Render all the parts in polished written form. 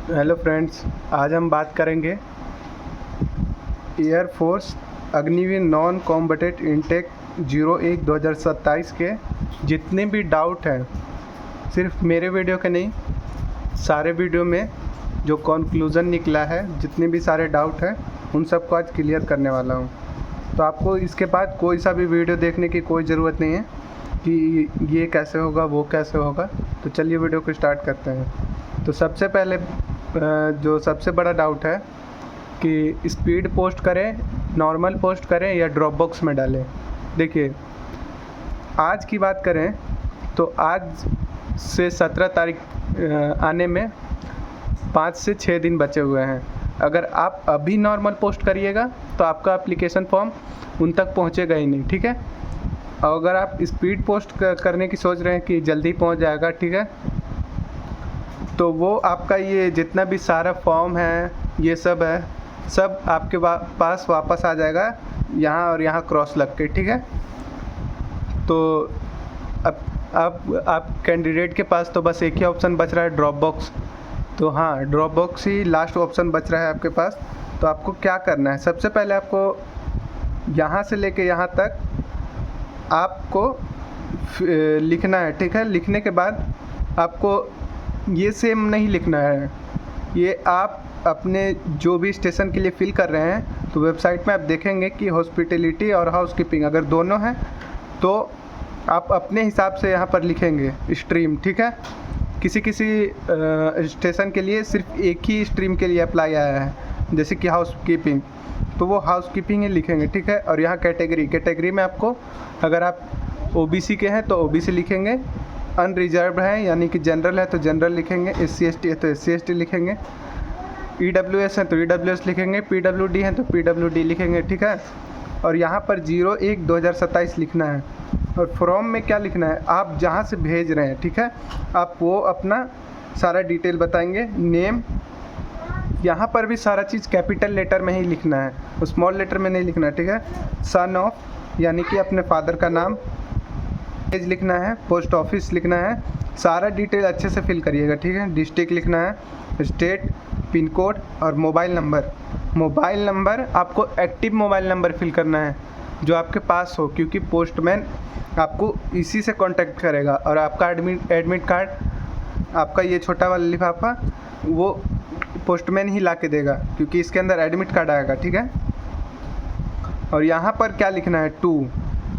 Hello friends, आज हम बात करेंगे air force Agniveer non combatant intake 01-2027 के जितने भी डाउट हैं, सिर्फ मेरे वीडियो के नहीं, सारे वीडियो में जो कंक्लूज़न निकला है, जितने भी सारे डाउट हैं उन सबको आज क्लियर करने वाला हूं। तो आपको इसके बाद कोई सा भी वीडियो देखने की कोई ज़रूरत नहीं है कि ये कैसे होगा, वो कैसे होगा। तो चलिए वीडियो को स्टार्ट करते हैं। तो सबसे पहले जो सबसे बड़ा डाउट है कि स्पीड पोस्ट करें, नॉर्मल पोस्ट करें या ड्रॉप बॉक्स में डालें। देखिए, आज की बात करें तो आज से 17 तारीख आने में 5 से 6 दिन बचे हुए हैं। अगर आप अभी नॉर्मल पोस्ट करिएगा तो आपका एप्लीकेशन फॉर्म उन तक पहुंचेगा ही नहीं, ठीक है। और अगर आप स्पीड पोस्ट करने की सोच रहे हैं कि जल्दी पहुंच जाएगा, ठीक है, तो वो आपका ये जितना भी सारा फॉर्म है, ये सब है, सब आपके पास वापस आ जाएगा यहाँ और यहाँ क्रॉस लग के, ठीक है। तो अब आप कैंडिडेट के पास तो बस एक ही ऑप्शन बच रहा है, ड्रॉप बॉक्स। तो हाँ, ड्रॉप बॉक्स ही लास्ट ऑप्शन बच रहा है आपके पास। तो आपको क्या करना है, सबसे पहले आपको यहाँ से लेके यहाँ तक आपको लिखना है, ठीक है। लिखने के बाद आपको ये सेम नहीं लिखना है, ये आप अपने जो भी स्टेशन के लिए फिल कर रहे हैं तो वेबसाइट में आप देखेंगे कि हॉस्पिटैलिटी और हाउसकीपिंग अगर दोनों हैं तो आप अपने हिसाब से यहाँ पर लिखेंगे स्ट्रीम, ठीक है। किसी स्टेशन के लिए सिर्फ एक ही स्ट्रीम के लिए अप्लाई आया है, जैसे कि हाउसकीपिंग, तो वो हाउसकीपिंग ही लिखेंगे, ठीक है। और यहाँ कैटेगरी में आपको, अगर आप ओबीसी के हैं तो ओबीसी लिखेंगे, अनरिजर्व है यानी कि जनरल है तो जनरल लिखेंगे, SC/ST है तो SC/ST लिखेंगे, EWS है तो EWS लिखेंगे, PWD है तो PWD लिखेंगे, ठीक है। और यहाँ पर 01-2027 लिखना है। और फॉर्म में क्या लिखना है, आप जहाँ से भेज रहे हैं, ठीक है, आप वो अपना सारा डिटेल बताएंगे, नेम, यहाँ पर भी सारा चीज़ कैपिटल लेटर में ही लिखना है, स्मॉल लेटर में नहीं लिखना है, ठीक है। सन ऑफ यानी कि अपने फादर का नाम, एज लिखना है, पोस्ट ऑफिस लिखना है, सारा डिटेल अच्छे से फिल करिएगा, ठीक है। डिस्ट्रिक्ट लिखना है, स्टेट, पिन कोड और मोबाइल नंबर आपको एक्टिव मोबाइल नंबर फिल करना है जो आपके पास हो, क्योंकि पोस्टमैन आपको इसी से कांटेक्ट करेगा। और आपका एडमिट कार्ड, आपका ये छोटा वाला लिफाफा, वो पोस्टमैन ही ला के देगा, क्योंकि इसके अंदर एडमिट कार्ड आएगा, ठीक है। और यहाँ पर क्या लिखना है, 2,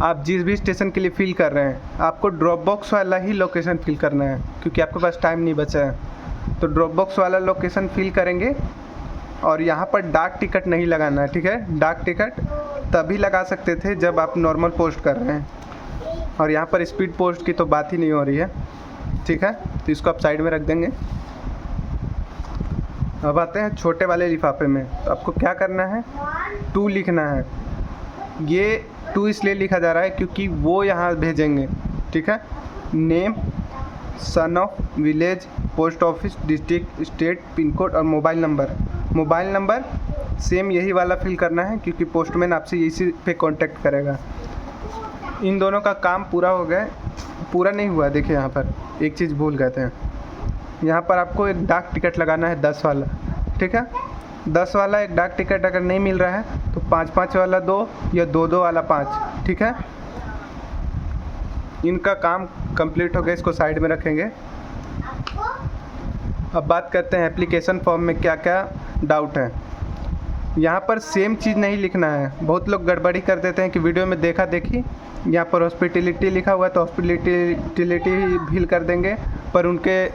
आप जिस भी स्टेशन के लिए फिल कर रहे हैं आपको ड्रॉप बॉक्स वाला ही लोकेशन फिल करना है, क्योंकि आपके पास टाइम नहीं बचा है। तो ड्रॉप बॉक्स वाला लोकेशन फिल करेंगे। और यहाँ पर डाक टिकट नहीं लगाना है, ठीक है। डाक टिकट तभी लगा सकते थे जब आप नॉर्मल पोस्ट कर रहे हैं, और यहाँ पर स्पीड पोस्ट की तो बात ही नहीं हो रही है, ठीक है। तो इसको आप साइड में रख देंगे। अब आते हैं छोटे वाले लिफाफे में। तो आपको क्या करना है, 2 लिखना है। ये 2 इसलिए लिखा जा रहा है क्योंकि वो यहाँ भेजेंगे, ठीक है। Name, son of, village, post office, district, state, pin code और मोबाइल नंबर सेम यही वाला फिल करना है, क्योंकि पोस्टमैन आपसे इसी पे कांटेक्ट करेगा। इन दोनों का काम पूरा हो गया, पूरा नहीं हुआ। देखिए, यहाँ पर एक चीज़ भूल गए थे, यहाँ पर आपको एक डाक टिकट लगाना है 10 वाला, ठीक है। 10 वाला एक डाक टिकट अगर नहीं मिल रहा है तो 5-5 वाला 2 या 2-2 वाला 5, ठीक है। इनका काम कंप्लीट हो गया, इसको साइड में रखेंगे। अब बात करते हैं एप्लीकेशन फॉर्म में क्या क्या डाउट है। यहाँ पर सेम चीज़ नहीं लिखना है, बहुत लोग गड़बड़ी कर देते हैं कि वीडियो में देखी यहाँ पर हॉस्पिटैलिटी लिखा हुआ है तो हॉस्पिटैलिटी फिल कर देंगे, पर उनके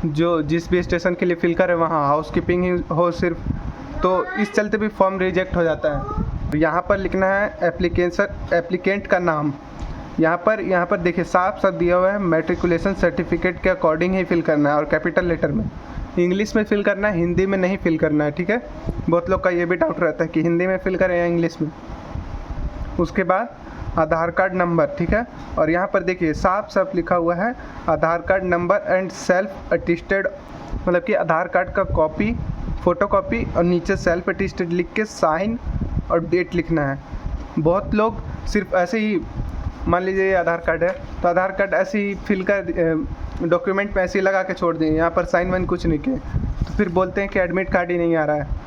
जो जिस भी स्टेशन के लिए फिल करे वहाँ हाउसकीपिंग ही हो सिर्फ, तो इस चलते भी फॉर्म रिजेक्ट हो जाता है। यहाँ पर लिखना है एप्लीकेंट का नाम। यहाँ पर देखिए साफ दिया हुआ है, मैट्रिकुलेशन सर्टिफिकेट के अकॉर्डिंग ही फिल करना है, और कैपिटल लेटर में। इंग्लिश में फिल करना है, हिंदी में नहीं फिल करना है, ठीक है। बहुत लोग का ये भी डाउट रहता है कि हिंदी में फिल करें या इंग्लिश में। उसके बाद आधार कार्ड नंबर, ठीक है। और यहाँ पर देखिए साफ लिखा हुआ है, Aadhaar card number and self attested, मतलब कि आधार कार्ड का कॉपी, फ़ोटोकॉपी और नीचे सेल्फ अटेस्टेड लिख के साइन और डेट लिखना है। बहुत लोग सिर्फ ऐसे ही, मान लीजिए ये आधार कार्ड है तो आधार कार्ड ऐसे ही फिल कर डॉक्यूमेंट में ऐसे ही लगा के छोड़ दिए, यहाँ पर साइन वाइन कुछ नहीं किए, तो फिर बोलते हैं कि एडमिट कार्ड ही नहीं आ रहा है।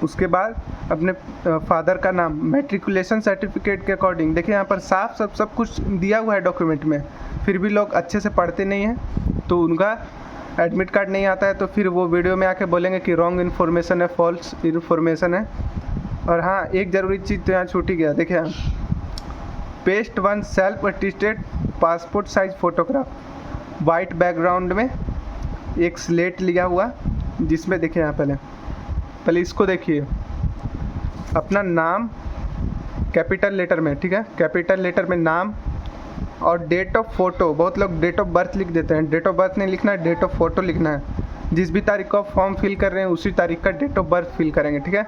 उसके बाद अपने फादर का नाम मैट्रिकुलेशन सर्टिफिकेट के अकॉर्डिंग, देखिए यहाँ पर साफ सब कुछ दिया हुआ है डॉक्यूमेंट में, फिर भी लोग अच्छे से पढ़ते नहीं हैं, तो उनका एडमिट कार्ड नहीं आता है, तो फिर वो वीडियो में आके बोलेंगे कि रॉन्ग इन्फॉर्मेशन है, फॉल्स इन्फॉर्मेशन है। और हाँ, एक ज़रूरी चीज़ तो यहाँ छूट ही गया, देखिए paste one self attested passport size photograph white background में एक स्लेट लिया हुआ, जिसमें देखिए यहाँ पहले इसको देखिए, अपना नाम कैपिटल लेटर में, ठीक है, कैपिटल लेटर में नाम और डेट ऑफ फ़ोटो। बहुत लोग डेट ऑफ बर्थ लिख देते हैं, डेट ऑफ बर्थ नहीं लिखना है, डेट ऑफ फ़ोटो लिखना है। जिस भी तारीख को आप फॉर्म फिल कर रहे हैं उसी तारीख का डेट ऑफ बर्थ फिल करेंगे, ठीक है।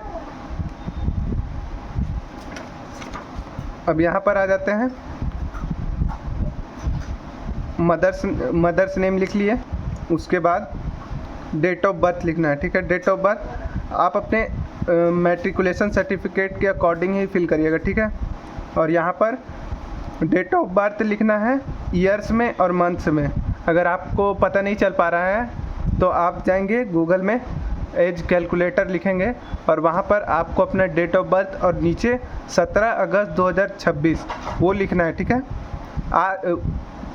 अब यहाँ पर आ जाते हैं, मदर्स नेम लिख लिए, उसके बाद डेट ऑफ बर्थ लिखना है, ठीक है। डेट ऑफ बर्थ आप अपने मैट्रिकुलेशन सर्टिफिकेट के अकॉर्डिंग ही फिल करिएगा, ठीक है। और यहाँ पर डेट ऑफ बर्थ लिखना है ईयर्स में और मंथ्स में। अगर आपको पता नहीं चल पा रहा है तो आप जाएंगे गूगल में, एज कैलकुलेटर लिखेंगे और वहाँ पर आपको अपना डेट ऑफ बर्थ और नीचे 17 अगस्त 2026 वो लिखना है, ठीक है।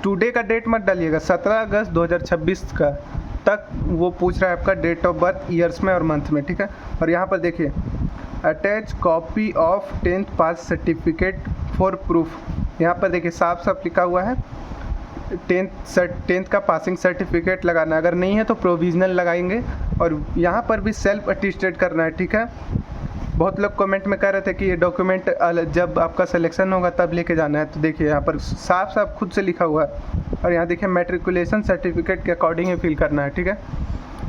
टुडे का डेट मत डालिएगा, 17 अगस्त 2026 का तक वो पूछ रहा है आपका डेट ऑफ बर्थ ईयर्स में और मंथ में, ठीक है। और यहाँ पर देखिए attach copy of 10th pass certificate for proof, यहाँ पर देखिए साफ साफ लिखा हुआ है 10th का पासिंग सर्टिफिकेट लगाना, अगर नहीं है तो प्रोविज़नल लगाएंगे। और यहाँ पर भी सेल्फ अटेस्टेड करना है, ठीक है। बहुत लोग कमेंट में कह रहे थे कि ये डॉक्यूमेंट जब आपका सिलेक्शन होगा तब लेके जाना है, तो देखिए यहाँ पर साफ साफ खुद से लिखा हुआ है। और यहाँ देखिए मैट्रिकुलेशन सर्टिफिकेट के अकॉर्डिंग ही फिल करना है, ठीक है।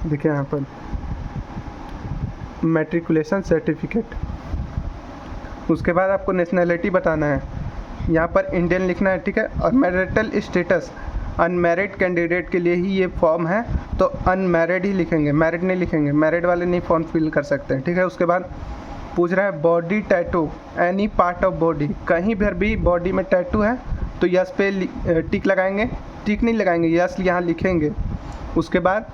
देखिए यहाँ पर मैट्रिकुलेशन सर्टिफिकेट, उसके बाद आपको नेशनैलिटी बताना है, यहाँ पर इंडियन लिखना है, ठीक है। और मैरिटल स्टेटस अनमैरिड कैंडिडेट के लिए ही ये फॉर्म है, तो अनमैरिड ही लिखेंगे, मैरिड नहीं लिखेंगे, मैरिड वाले नहीं फॉर्म फिल कर सकते हैं, ठीक है। उसके बाद पूछ रहा है body tattoo any part of body, कहीं पर भी बॉडी में टैटू है तो यस पे टिक लगाएंगे, टिक नहीं लगाएंगे, यस यहाँ लिखेंगे। उसके बाद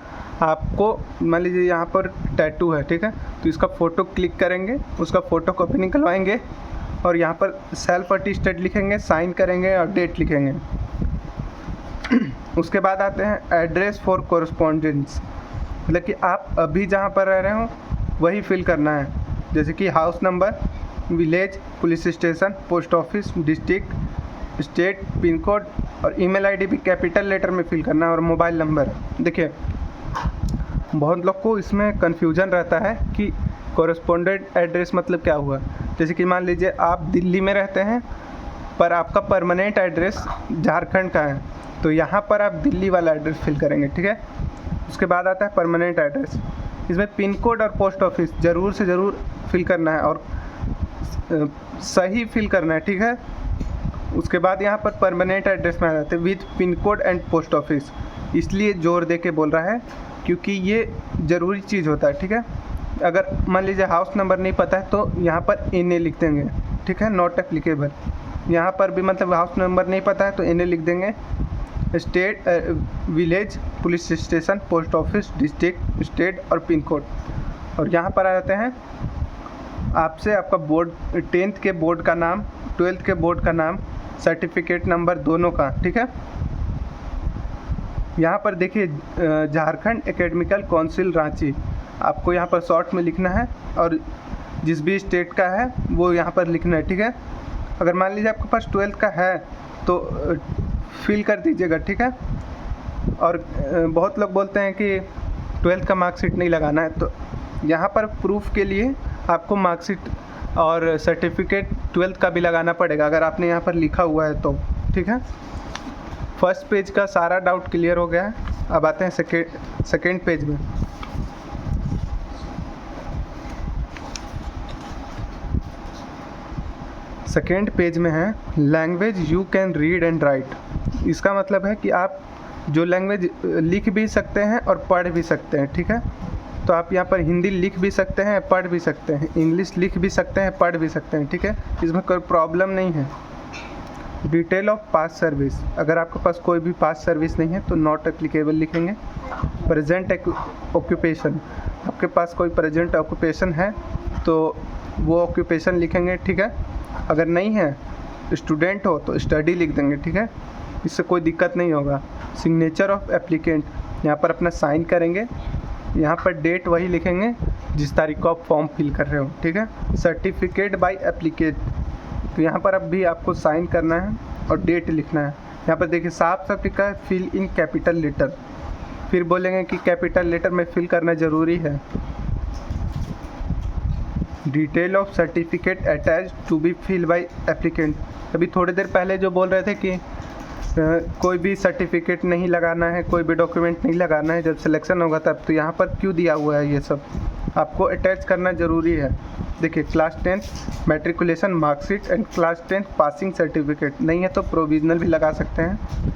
आपको मान लीजिए यहाँ पर टैटू है, ठीक है, तो इसका फ़ोटो क्लिक करेंगे, उसका फ़ोटो कॉपी निकलवाएंगे और यहाँ पर सेल्फ अटेस्टेड लिखेंगे, साइन करेंगे और डेट लिखेंगे। उसके बाद आते हैं एड्रेस फॉर कोरस्पॉन्डेंस, मतलब कि आप अभी जहाँ पर रह रहे हो वही फिल करना है, जैसे कि house number, village, police station, post office, district, state, pin code और ईमेल आईडी भी कैपिटल लेटर में फिल करना है और मोबाइल नंबर। देखिए बहुत लोग को इसमें कन्फ्यूजन रहता है कि कोरस्पॉन्डेंट एड्रेस मतलब क्या हुआ। जैसे कि मान लीजिए आप दिल्ली में रहते हैं पर आपका परमानेंट एड्रेस झारखंड का है, तो यहाँ पर आप दिल्ली वाला एड्रेस फिल करेंगे, ठीक है। उसके बाद आता है परमानेंट एड्रेस, इसमें पिन कोड और पोस्ट ऑफिस ज़रूर से ज़रूर फिल करना है और सही फिल करना है, ठीक है। उसके बाद यहाँ पर परमानेंट एड्रेस में आ जाते हैं with pin code and post office, इसलिए जोर दे के बोल रहा है क्योंकि ये ज़रूरी चीज़ होता है, ठीक है। अगर मान लीजिए हाउस नंबर नहीं पता है तो यहाँ पर NA लिख देंगे, ठीक है, नॉट एप्लीकेबल। यहाँ पर भी मतलब हाउस नंबर नहीं पता है तो NA लिख देंगे। State, village, police station, post office, district, state और पिन कोड। और यहाँ पर आ जाते हैं आपसे आपका बोर्ड 10th के बोर्ड का नाम, 12th के बोर्ड का नाम, सर्टिफिकेट नंबर दोनों का, ठीक है। यहाँ पर देखिए झारखंड एकेडमिकल काउंसिल रांची, आपको यहाँ पर शॉर्ट में लिखना है और जिस भी स्टेट का है वो यहाँ पर लिखना है, ठीक है। अगर मान लीजिए आपके पास 12th का है तो फिल कर दीजिएगा, ठीक है। और बहुत लोग बोलते हैं कि 12th का मार्कशीट नहीं लगाना है, तो यहाँ पर प्रूफ के लिए आपको मार्कशीट और सर्टिफिकेट 12th का भी लगाना पड़ेगा अगर आपने यहाँ पर लिखा हुआ है तो, ठीक है। फर्स्ट पेज का सारा डाउट क्लियर हो गया है। अब आते हैं सेकेंड पेज में। सेकेंड पेज में है language you can read and right. इसका मतलब है कि आप जो लैंग्वेज लिख भी सकते हैं और पढ़ भी सकते हैं, ठीक है। तो आप यहाँ पर हिंदी लिख भी सकते हैं, पढ़ भी सकते हैं, इंग्लिश लिख भी सकते हैं, पढ़ भी सकते हैं, ठीक है। इसमें कोई प्रॉब्लम नहीं है। डिटेल ऑफ पास सर्विस, अगर आपके पास कोई भी पास सर्विस नहीं है तो नॉट एप्लीकेबल लिखेंगे। प्रेजेंट ऑक्यूपेशन, आपके पास कोई प्रेजेंट ऑक्यूपेशन है तो वो ऑक्यूपेशन लिखेंगे, ठीक है। अगर नहीं है, स्टूडेंट हो तो स्टडी लिख देंगे, ठीक है, इससे कोई दिक्कत नहीं होगा। सिग्नेचर ऑफ एप्लीकेंट, यहाँ पर अपना साइन करेंगे, यहाँ पर डेट वही लिखेंगे जिस तारीख को आप फॉर्म फिल कर रहे हो, ठीक है। सर्टिफिकेट बाय एप्लीकेट, तो यहाँ पर अब भी आपको साइन करना है और डेट लिखना है। यहाँ पर देखिए साफ साफ लिखा है फिल इन कैपिटल लेटर, फिर बोलेंगे कि कैपिटल लेटर में फिल करना ज़रूरी है। Detail of certificate attach to be fill by applicant, अभी थोड़ी देर पहले जो बोल रहे थे कि कोई भी सर्टिफिकेट नहीं लगाना है, कोई भी डॉक्यूमेंट नहीं लगाना है जब सिलेक्शन होगा तब, तो यहाँ पर क्यों दिया हुआ है ये सब, आपको अटैच करना ज़रूरी है। देखिए class 10 matriculation marksheet and class 10 passing certificate, नहीं है तो प्रोविजनल भी लगा सकते हैं,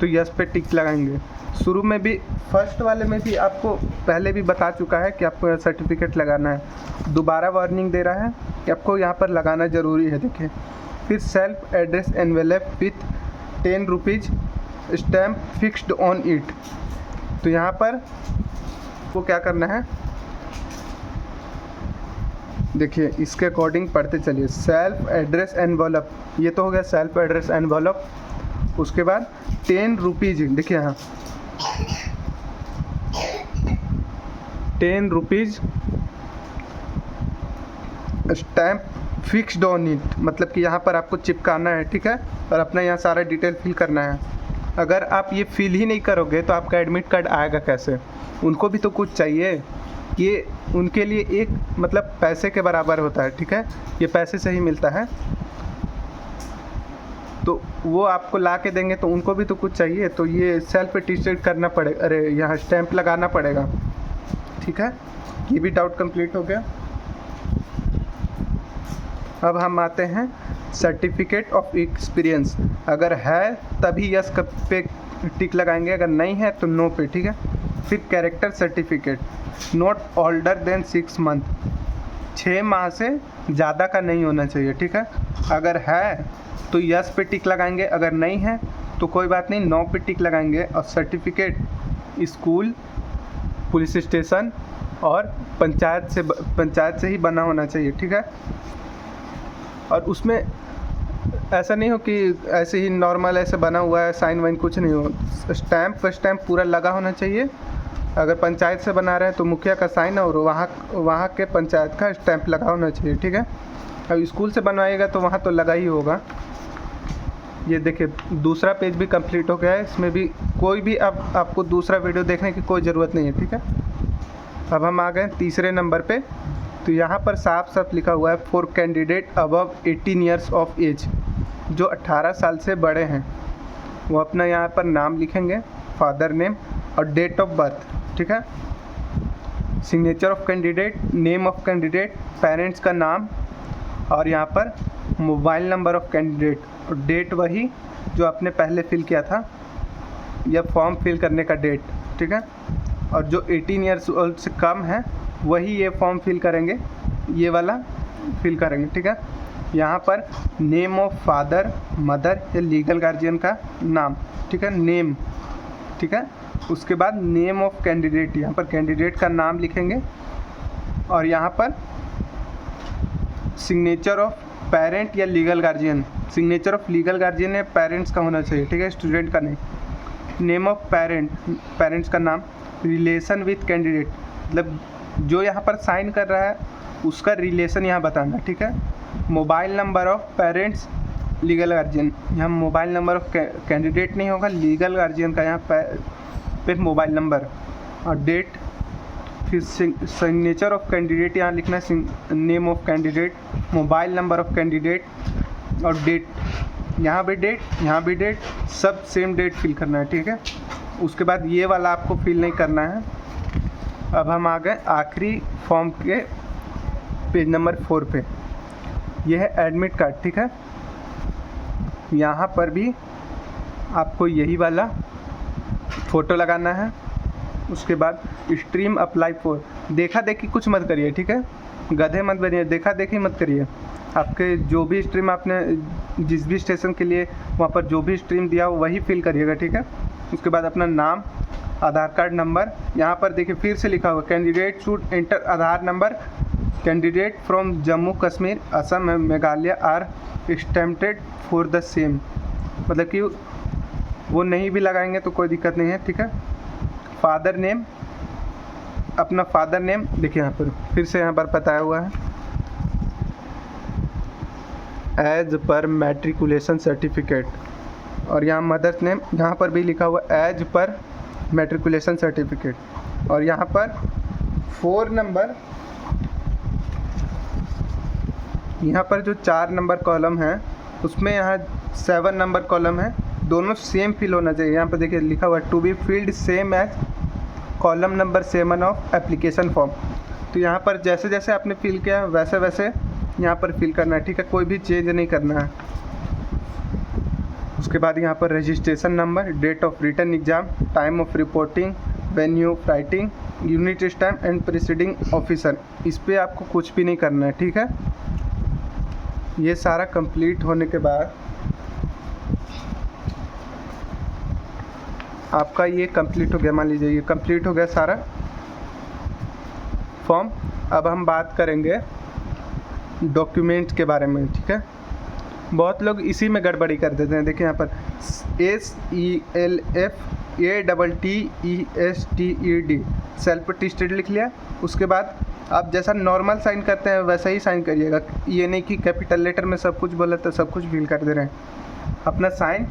तो यस पे टिक लगाएंगे। शुरू में भी फर्स्ट वाले में भी आपको पहले भी बता चुका है कि आपको सर्टिफिकेट लगाना है, दोबारा वार्निंग दे रहा है कि आपको यहाँ पर लगाना ज़रूरी है। देखिए फिर self address envelope with 10 rupees stamp fixed on it, तो यहाँ पर वो क्या करना है, देखिए इसके अकॉर्डिंग पढ़ते चलिए। सेल्फ एड्रेस एनवेलप, ये तो हो गया सेल्फ एड्रेस एनवेलप, उसके बाद 10 रुपीज़, देखिए यहाँ 10 rupees stamp fixed on it, मतलब कि यहाँ पर आपको चिपकाना है, ठीक है, और अपना यहाँ सारा डिटेल फिल करना है। अगर आप ये फिल ही नहीं करोगे तो आपका एडमिट कार्ड आएगा कैसे, उनको भी तो कुछ चाहिए, ये उनके लिए एक मतलब पैसे के बराबर होता है, ठीक है, ये पैसे से ही मिलता है, तो वो आपको ला के देंगे तो उनको भी तो कुछ चाहिए, तो ये सेल्फ अटेस्टेड करना पड़ेगा, अरे यहाँ स्टैम्प लगाना पड़ेगा, ठीक है। ये भी डाउट कंप्लीट हो गया। अब हम आते हैं सर्टिफिकेट ऑफ एक्सपीरियंस, अगर है तभी यस पे टिक लगाएंगे, अगर नहीं है तो नो पे, ठीक है। फिर character certificate, not older than 6 month, 6 माह से ज़्यादा का नहीं होना चाहिए, ठीक है। अगर है तो यस पे टिक लगाएंगे, अगर नहीं है तो कोई बात नहीं, नो पे टिक लगाएंगे। और सर्टिफिकेट स्कूल, पुलिस स्टेशन और पंचायत से ही बना होना चाहिए, ठीक है। और उसमें ऐसा नहीं हो कि ऐसे ही नॉर्मल ऐसे बना हुआ है, साइन वाइन कुछ नहीं हो, स्टैम्प पूरा लगा होना चाहिए। अगर पंचायत से बना रहे हैं तो मुखिया का साइन और वहाँ के पंचायत का स्टैम्प लगा होना चाहिए, ठीक है। अब स्कूल से बनवाइएगा तो वहाँ तो लगा ही होगा। ये देखिए दूसरा पेज भी कंप्लीट हो गया है, इसमें भी कोई भी अब आपको दूसरा वीडियो देखने की कोई ज़रूरत नहीं है, ठीक है। अब हम आ गए तीसरे नंबर पे, तो यहाँ पर साफ साफ लिखा हुआ है for candidate above 18 years of age, जो 18 साल से बड़े हैं वो अपना यहाँ पर नाम लिखेंगे, फादर नेम और डेट ऑफ बर्थ, ठीक है। Signature of candidate, name of candidate, parents का नाम और यहाँ पर मोबाइल नंबर ऑफ कैंडिडेट और डेट वही जो आपने पहले फिल किया था या फॉर्म फिल करने का डेट, ठीक है। और जो 18 ईयर्स ओल्ड से कम है वही ये फॉर्म फिल करेंगे, ये वाला फिल करेंगे, ठीक है। यहाँ पर नेम ऑफ फादर, मदर या लीगल गार्जियन का नाम, ठीक है, नेम, ठीक है। उसके बाद नेम ऑफ कैंडिडेट, यहाँ पर कैंडिडेट का नाम लिखेंगे और यहाँ पर सिग्नेचर ऑफ पेरेंट या legal guardian, signature of legal guardian या पेरेंट्स का होना चाहिए, ठीक है, स्टूडेंट का नहीं। नेम ऑफ पेरेंट्स का नाम, रिलेशन विथ कैंडिडेट, मतलब जो यहाँ पर साइन कर रहा है उसका रिलेशन यहाँ बताना, ठीक है। Mobile number of parents legal guardian, यहाँ मोबाइल नंबर ऑफ कैंडिडेट नहीं होगा, लीगल गार्जियन का यहाँ पे मोबाइल नंबर और डेट। फिर सिग्नेचर ऑफ कैंडिडेट यहाँ लिखना है, name of candidate, mobile number of candidate और डेट, यहाँ भी डेट, यहाँ भी डेट, सब सेम डेट फिल करना है, ठीक है। उसके बाद ये वाला आपको फिल नहीं करना है। अब हम आ गए आखिरी फॉर्म के पेज नंबर 4 पे, यह है एडमिट कार्ड, ठीक है। यहाँ पर भी आपको यही वाला फ़ोटो लगाना है उसके बाद स्ट्रीम अप्लाई फॉर, देखा देखी कुछ मत करिए, ठीक है, गधे मत बनिए, देखा देखी मत करिए। आपके जो भी स्ट्रीम आपने जिस भी स्टेशन के लिए वहाँ पर जो भी स्ट्रीम दिया हो वही फिल करिएगा, ठीक है। उसके बाद अपना नाम, आधार कार्ड नंबर, यहाँ पर देखिए फिर से लिखा हुआ candidate should enter Aadhaar number, candidate from Jammu Kashmir Assam and Meghalaya are stamped for the same, मतलब कि वो नहीं भी लगाएंगे तो कोई दिक्कत नहीं है, ठीक है। फादर नेम, अपना फादर नेम देखिए यहाँ पर फिर से यहाँ पर बताया हुआ है एज पर मैट्रिकुलेशन सर्टिफिकेट, और यहाँ मदर्स नेम यहाँ पर भी लिखा हुआ एज पर मैट्रिकुलेशन सर्टिफिकेट, और यहाँ पर 4 नंबर, यहाँ पर जो 4 नंबर कॉलम है उसमें यहाँ 7 नंबर कॉलम है, दोनों सेम फिल होना चाहिए। यहाँ पर देखिए लिखा हुआ to be filled same as column number 7 of application form, तो यहाँ पर जैसे जैसे आपने फिल किया वैसे वैसे यहाँ पर फिल करना है, ठीक है, कोई भी चेंज नहीं करना है। उसके बाद यहाँ पर registration number, date of return exam, time of reporting, venue of writing, unit stamp and presiding officer, इस पर आपको कुछ भी नहीं करना है, ठीक है। ये सारा कंप्लीट होने के बाद आपका ये कंप्लीट हो गया, मान लीजिए ये कंप्लीट हो गया सारा फॉर्म। अब हम बात करेंगे डॉक्यूमेंट के बारे में, ठीक है। बहुत लोग इसी में गड़बड़ी कर देते हैं, देखिए यहाँ पर SELFATTESTED सेल्फ अटेस्टेड लिख लिया। उसके बाद आप जैसा नॉर्मल साइन करते हैं वैसा ही साइन करिएगा, ये नहीं कि कैपिटल लेटर में सब कुछ बोला तो सब कुछ फिल कर दे रहे हैं। अपना साइन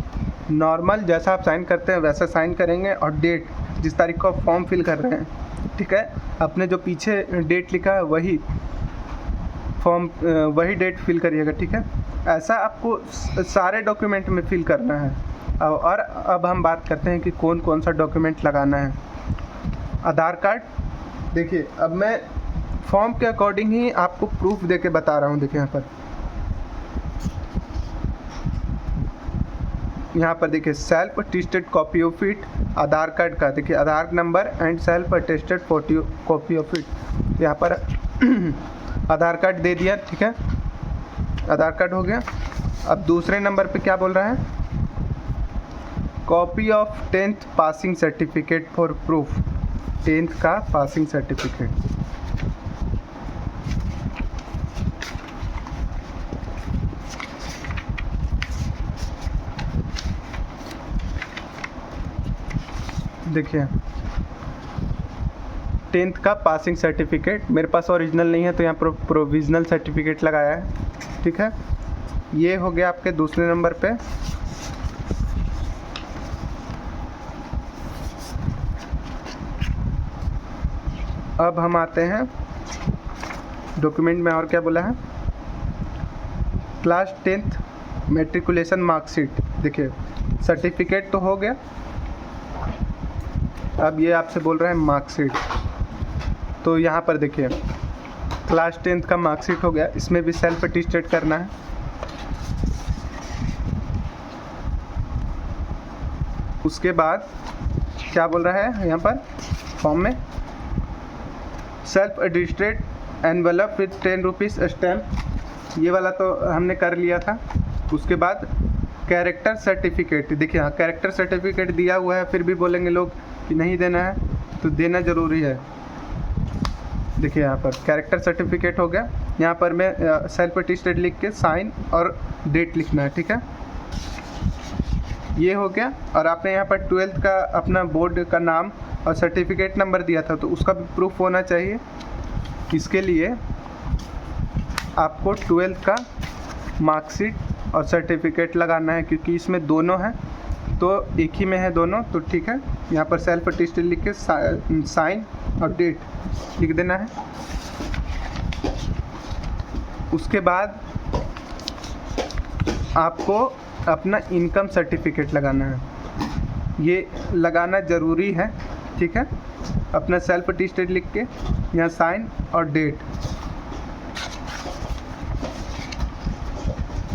नॉर्मल जैसा आप साइन करते हैं वैसा साइन करेंगे, और डेट जिस तारीख को आप फॉर्म फिल कर रहे हैं, ठीक है, अपने जो पीछे डेट लिखा है वही फॉर्म वही डेट फिल करिएगा, ठीक है। ऐसा आपको सारे डॉक्यूमेंट में फिल करना है। और अब हम बात करते हैं कि कौन कौन सा डॉक्यूमेंट लगाना है। आधार कार्ड, देखिए अब मैं फॉर्म के अकॉर्डिंग ही आपको प्रूफ दे के बता रहा हूँ। देखिए यहाँ पर देखिए self attested copy of it, Aadhaar card का देखिए Aadhaar number and self attested copy of it, यहाँ पर आधार कार्ड दे दिया, ठीक है, आधार कार्ड हो गया। अब दूसरे नंबर पे क्या बोल रहा है, copy of 10th passing certificate for proof, 10th का पासिंग सर्टिफिकेट। देखिए 10th का पासिंग सर्टिफिकेट, मेरे पास ओरिजिनल नहीं है तो यहाँ पर प्रोविज़नल सर्टिफिकेट लगाया है, ठीक है। ये हो गया आपके दूसरे नंबर पे। अब हम आते हैं डॉक्यूमेंट में, और क्या बोला है, क्लास 10th मैट्रिकुलेशन मार्कशीट, देखिए सर्टिफिकेट तो हो गया, अब ये आपसे बोल रहा है मार्कशीट, तो यहाँ पर देखिए क्लास 10th का मार्कशीट हो गया, इसमें भी सेल्फ अटेस्टेड करना है। उसके बाद क्या बोल रहा है यहाँ पर फॉर्म में, self attested envelope with 10 rupees stamp, ये वाला तो हमने कर लिया था। उसके बाद कैरेक्टर सर्टिफिकेट, देखिए हाँ कैरेक्टर सर्टिफिकेट दिया हुआ है, फिर भी बोलेंगे लोग कि नहीं देना है, तो देना ज़रूरी है। देखिए यहाँ पर कैरेक्टर सर्टिफिकेट हो गया, यहाँ पर मैं सेल्फ अटेस्टेड लिख के साइन और डेट लिखना है, ठीक है, ये हो गया। और आपने यहाँ पर 12th का अपना बोर्ड का नाम और सर्टिफिकेट नंबर दिया था तो उसका भी प्रूफ होना चाहिए। इसके लिए आपको 12th का मार्कशीट और सर्टिफिकेट लगाना है, क्योंकि इसमें दोनों हैं तो एक ही में है दोनों, तो ठीक है। यहाँ पर सेल्फ अटेस्टेड लिख के साइन और डेट लिख देना है। उसके बाद आपको अपना इनकम सर्टिफिकेट लगाना है, ये लगाना ज़रूरी है, ठीक है। अपना सेल्फ अटेस्टेड लिख के यहाँ साइन और डेट।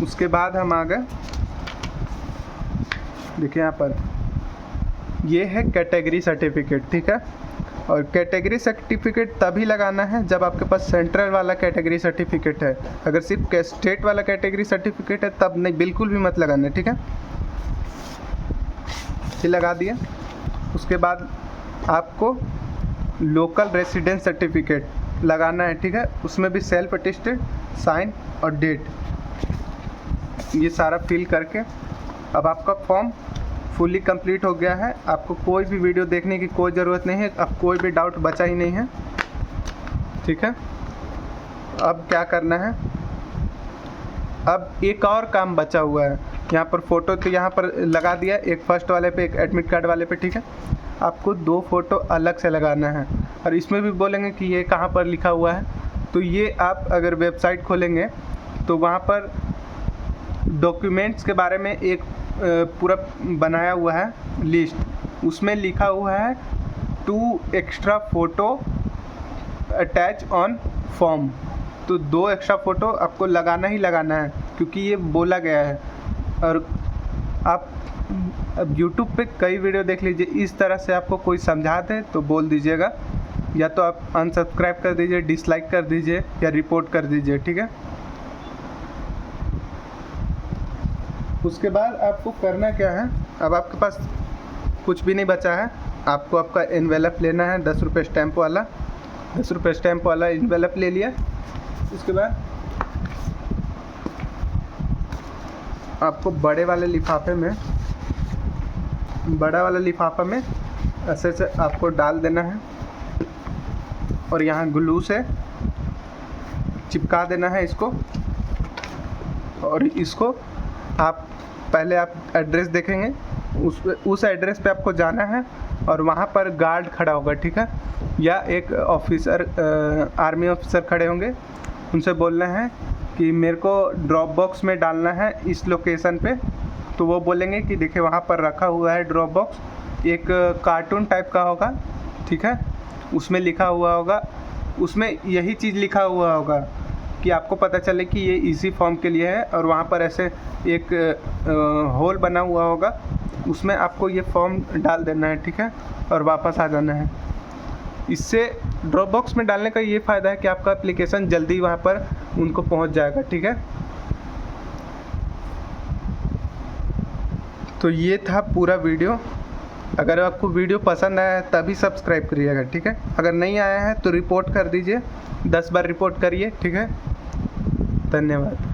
उसके बाद हम आ गए, देखिए यहाँ पर ये है कैटेगरी सर्टिफिकेट, ठीक है। और कैटेगरी सर्टिफिकेट तभी लगाना है जब आपके पास सेंट्रल वाला कैटेगरी सर्टिफिकेट है। अगर सिर्फ स्टेट वाला कैटेगरी सर्टिफिकेट है तब नहीं, बिल्कुल भी मत लगाना, ठीक है। ये लगा दिया। उसके बाद आपको लोकल रेसिडेंस सर्टिफिकेट लगाना है, ठीक है। उसमें भी सेल्फ अटेस्टेड, साइन और डेट, ये सारा फिल करके अब आपका फॉर्म फुली कंप्लीट हो गया है। आपको कोई भी वीडियो देखने की कोई ज़रूरत नहीं है, अब कोई भी डाउट बचा ही नहीं है, ठीक है। अब क्या करना है, अब एक और काम बचा हुआ है। यहाँ पर फ़ोटो तो यहाँ पर लगा दिया, एक फर्स्ट वाले पे, एक एडमिट कार्ड वाले पे, ठीक है। आपको 2 फ़ोटो अलग से लगाना है। और इसमें भी बोलेंगे कि ये कहाँ पर लिखा हुआ है, तो ये आप अगर वेबसाइट खोलेंगे तो वहाँ पर डॉक्यूमेंट्स के बारे में एक पूरा बनाया हुआ है लिस्ट, उसमें लिखा हुआ है 2 extra photo attach on form. तो 2 एक्स्ट्रा फ़ोटो आपको लगाना ही लगाना है, क्योंकि ये बोला गया है। और आप अब YouTube पे कई वीडियो देख लीजिए, इस तरह से आपको कोई समझा दे तो बोल दीजिएगा, या तो आप अनसब्सक्राइब कर दीजिए, डिसलाइक कर दीजिए या रिपोर्ट कर दीजिए, ठीक है। उसके बाद आपको करना क्या है, अब आपके पास कुछ भी नहीं बचा है। आपको आपका एनवेलप लेना है, 10 रुपये स्टैम्प वाला, 10 रुपये स्टैम्प वाला एनवेलप ले लिया। उसके बाद आपको बड़ा वाला लिफाफा में ऐसे से आपको डाल देना है और यहाँ ग्लू से चिपका देना है इसको। और इसको आप पहले आप एड्रेस देखेंगे, उस एड्रेस पे आपको जाना है और वहाँ पर गार्ड खड़ा होगा, ठीक है, या एक ऑफिसर, आर्मी ऑफिसर खड़े होंगे। उनसे बोलना है कि मेरे को ड्रॉप बॉक्स में डालना है इस लोकेशन पे। तो वो बोलेंगे कि देखिए वहाँ पर रखा हुआ है ड्रॉप बॉक्स, एक कार्टून टाइप का होगा, ठीक है। उसमें लिखा हुआ होगा, उसमें यही चीज़ लिखा हुआ होगा कि आपको पता चले कि ये इसी फॉर्म के लिए है। और वहाँ पर ऐसे एक होल बना हुआ होगा, उसमें आपको ये फॉर्म डाल देना है, ठीक है, और वापस आ जाना है। इससे ड्रॉप बॉक्स में डालने का ये फ़ायदा है कि आपका एप्लीकेशन जल्दी वहाँ पर उनको पहुँच जाएगा, ठीक है। तो ये था पूरा वीडियो। अगर आपको वीडियो पसंद आया है तभी सब्सक्राइब करिएगा, ठीक है। अगर नहीं आया है तो रिपोर्ट कर दीजिए, 10 बार रिपोर्ट करिए, ठीक है। धन्यवाद।